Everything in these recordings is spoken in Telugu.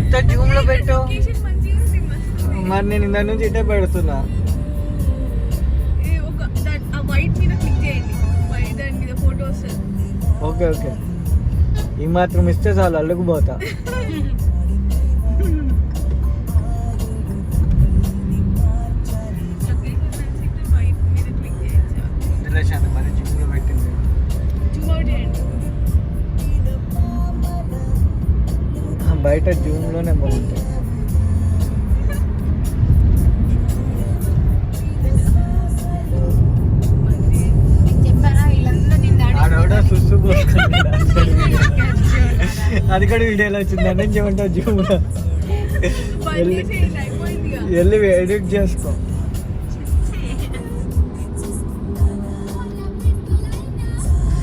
ఎంత జూమ్ లో పెట్టావు మరి నేను ఇందా నుంచి ఇటే పెడుతున్నా ఓకే ఓకే ఈ మాత్రం ఇస్తే చాలు అల్లుకుపోతా మరి జూమ్ లో పెట్టింది బయట జూమ్ లోనే బాగుంటుంది ఆడవిడ సుస్సు పోసుకుంది అది కూడా వీడియోలో వచ్చింది అని చెప్పంటావు జూమ్ లో వెళ్ళి ఎడిట్ చేసుకో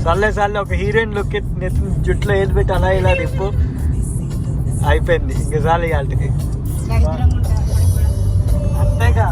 సర్లే సర్లే ఒక హీరోయిన్ లుక్ జుట్లో వేసి పెట్టి అలా ఇలా తిప్పు అయిపోయింది ఇంక చాలు ఇవాళకి అంతేగా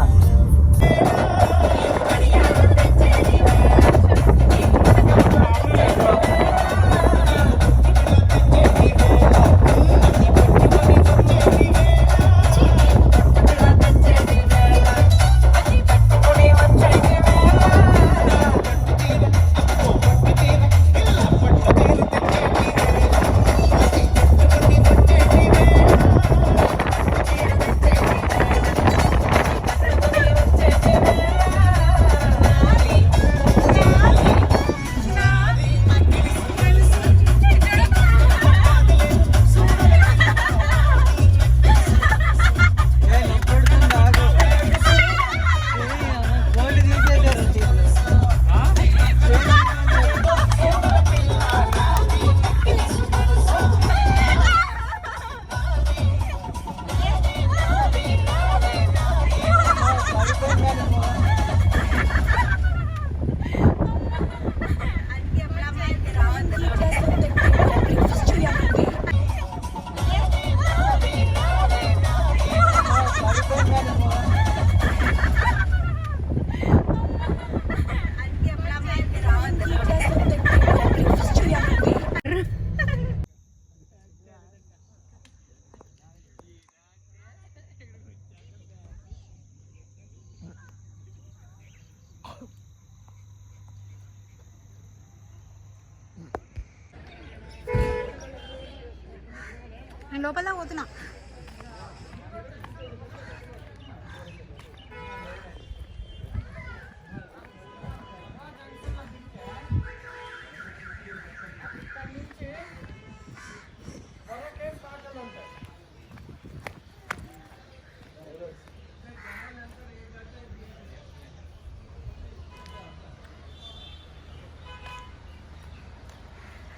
నేను లోపల పోతున్నా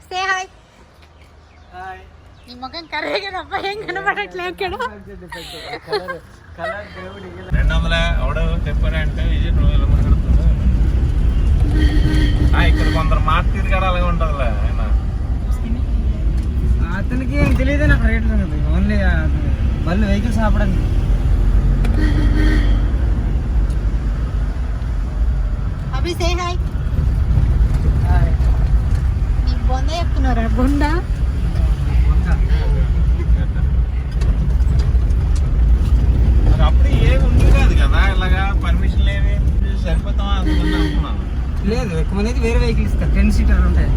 సే హాయ్ హాయ్ నీ ముఖం కర్రీగా తప్ప ఏం కనపడట్లే ఇక్కడ 200 ఎవడో చెప్పారంటే ఇది 200 మాట్లాడుతుంది ఇక్కడ కొందరు మార్కెట్ కాడ అలాగే ఉంటుందిలే ఆయన అతనికి ఏం తెలియదు నాకు రేట్లు ఉన్నది ఓన్లీ మళ్ళీ వెహికల్స్ ఆపడానికి అభి సే హాయ్ నీ బొంద చెప్తున్నారా బొంద అప్పుడు ఏమి ఉంది కాదు కదా ఇలాగా పర్మిషన్ ఏమి సరిపోతామా అనుకున్నాను లేదు ఎక్కువ మంది వేరే వెహికల్ ఇస్తారు 10 సీటర్ ఉంటాయి